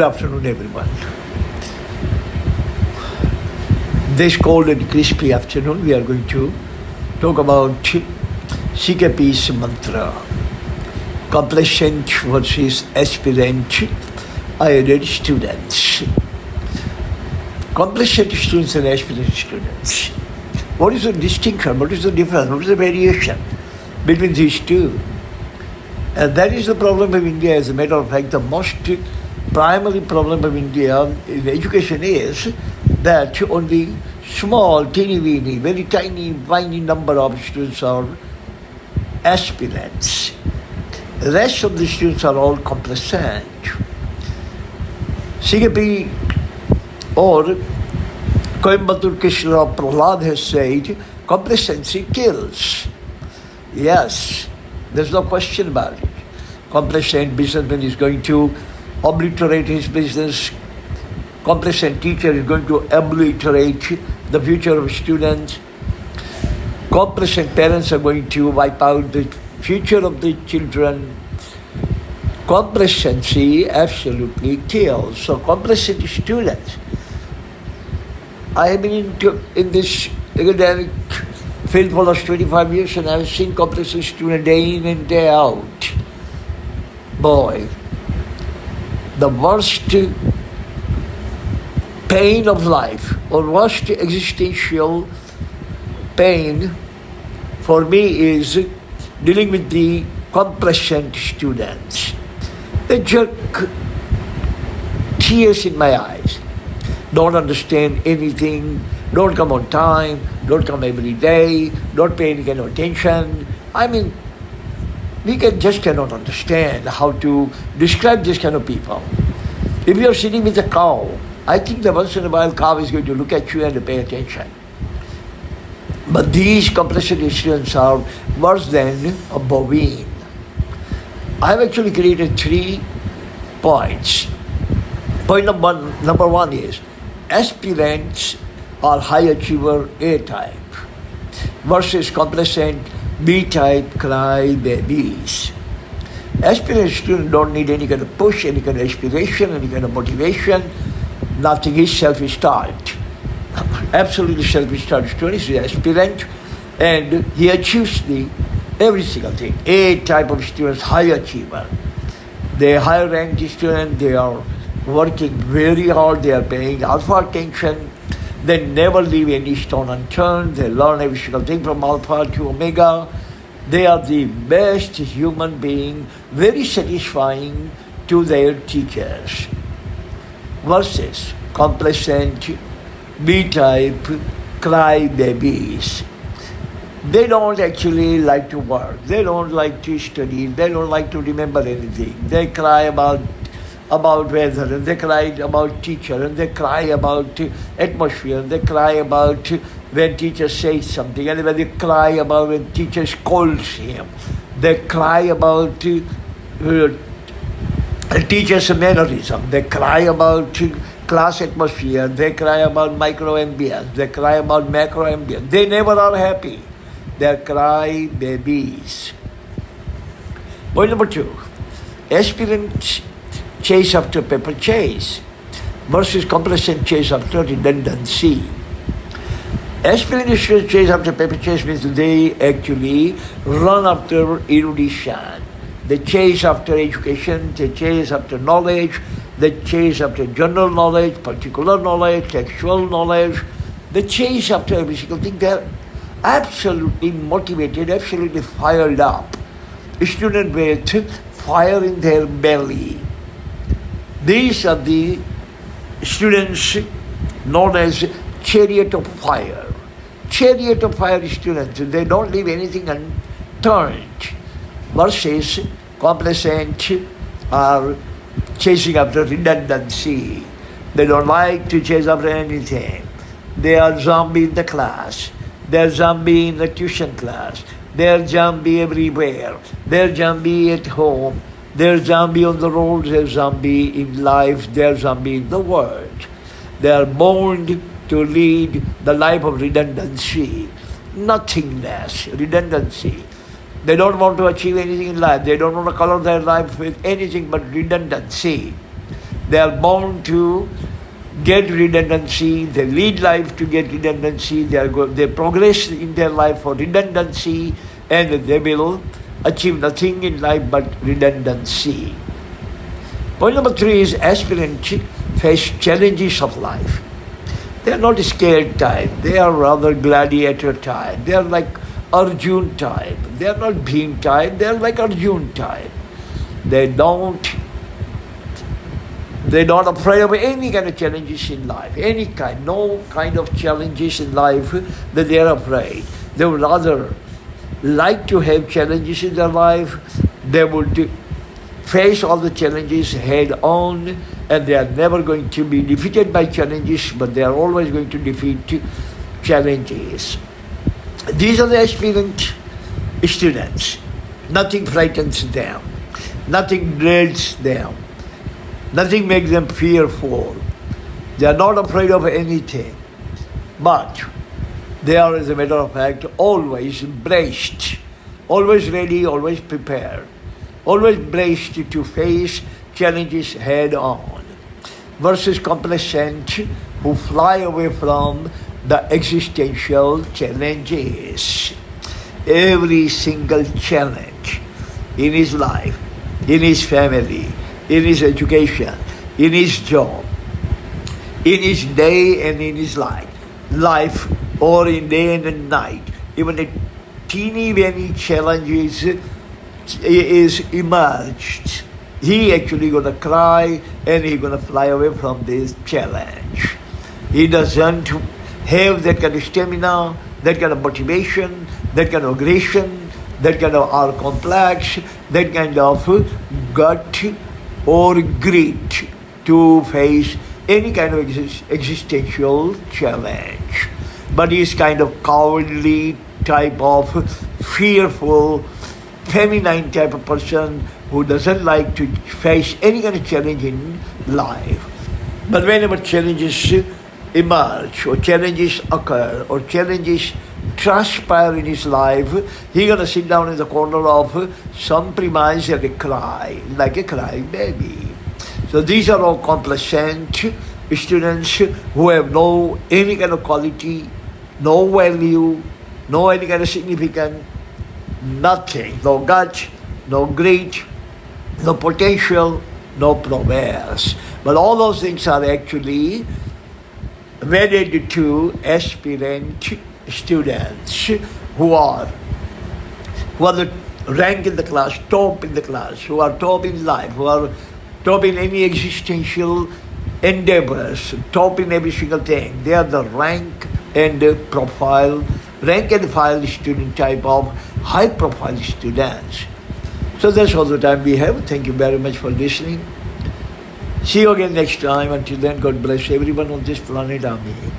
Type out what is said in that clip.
Good afternoon, everyone. This cold and crispy afternoon, we are going to talk about CKP's mantra, Complacent versus Aspirant IED students. Complacent students and aspirant students. What is the distinction? What is the difference? What is the variation between these two? And that is the problem of India. As a matter of fact, the most primary problem of India in education is that only small, teeny-weeny, very tiny number of students are aspirants. The rest of the students are all complacent. CKP or Coimbatore Krishna Prahlad has said, complacency kills. Yes, there's no question about it. Complacent businessman is going to obliterate his business. Complacent teacher is going to obliterate the future of students. Complacent parents are going to wipe out the future of the children. Complacency absolutely kills. So complacent students. I have been in this academic field for the last 25 years and I have seen complacent students day in and day out. Boy, the worst pain of life or worst existential pain for me is dealing with the complacent students. They jerk tears in my eyes. Don't understand anything, don't come on time, don't come every day, don't pay any kind of attention. I mean, we just cannot understand how to describe this kind of people. If you are sitting with a cow, I think that once in a while cow is going to look at you and pay attention. But these complacent students are worse than a bovine. I have actually created 3 points. Point number one is, aspirants are high achiever A type versus complacent B type cry babies. Aspirant students don't need any kind of push, any kind of aspiration, any kind of motivation. Nothing is self-start. Absolutely self-start student is aspirant and he achieves every single thing. A type of students, high achiever. They are higher ranked students, they are working very hard, they are paying alpha attention, they never leave any stone unturned, they learn every single thing from alpha to omega. They are the best human being, very satisfying to their teachers. Versus complacent B-type cry babies. They don't actually like to work, they don't like to study, they don't like to remember anything. They cry about weather, and they cry about teacher, and they cry about atmosphere, and they cry about when teacher says something, and when they cry about when teacher scolds him. They cry about teacher's mannerism. They cry about class atmosphere. They cry about micro ambience. They cry about macro ambience. They never are happy. They are cry babies. Point number 2, aspirants chase after paper chase versus complacent chase after redundancy. Aspirant students chase after paper chase means they actually run after erudition. They chase after education, they chase after knowledge, they chase after general knowledge, particular knowledge, textual knowledge. They chase after every single thing. They're absolutely motivated, absolutely fired up. Student with fire in their belly. These are the students known as chariot of fire. Chariot of fire students, they don't leave anything unturned. Versus complacent are chasing after redundancy. They don't like to chase after anything. They are zombie in the class. They are zombie in the tuition class. They are zombie everywhere. They are zombie at home. They are zombie on the road. They are zombie in life. They are zombie in the world. They are born to lead the life of redundancy, nothingness, redundancy. They don't want to achieve anything in life. They don't want to color their life with anything but redundancy. They are born to get redundancy. They lead life to get redundancy. They progress in their life for redundancy, and they will achieve nothing in life but redundancy. Point number 3 is aspirant face challenges of life. They are not scared type. They are rather gladiator type. They are like Arjun type. They are not Bhim type. They are like Arjun type. They're not afraid of any kind of challenges in life. No kind of challenges in life that they are afraid. They would rather like to have challenges in their life. They would face all the challenges head on, and they are never going to be defeated by challenges, but they are always going to defeat challenges. These are the aspirant students. Nothing frightens them. Nothing dreads them. Nothing makes them fearful. They are not afraid of anything. But they are, as a matter of fact, always braced, always ready, always prepared, always braced to face challenges head on. Versus complacent, who fly away from the existential challenges. Every single challenge in his life, in his family, in his education, in his job, in his day and in his life, or in day and night, even a teeny weeny challenge is emerged. He actually gonna cry and he gonna fly away from this challenge. He doesn't have that kind of stamina, that kind of motivation, that kind of aggression, that kind of our complex, that kind of gut or grit to face any kind of existential challenge. But he is kind of cowardly type of fearful, feminine type of person who doesn't like to face any kind of challenge in life. But whenever challenges emerge, or challenges occur, or challenges transpire in his life, he's going to sit down in the corner of some premise and cry, like a crying baby. So these are all complacent students who have no any kind of quality, no value, no any kind of significance, nothing, no gut, no grit, no potential, no prowess. But all those things are actually wedded to aspirant students who are the rank in the class, top in the class, who are top in life, who are top in any existential endeavors, top in every single thing. They are the rank and file student type of high profile students. So that's all the time we have. Thank you very much for listening. See you again next time. Until then, God bless everyone on this planet. Amen.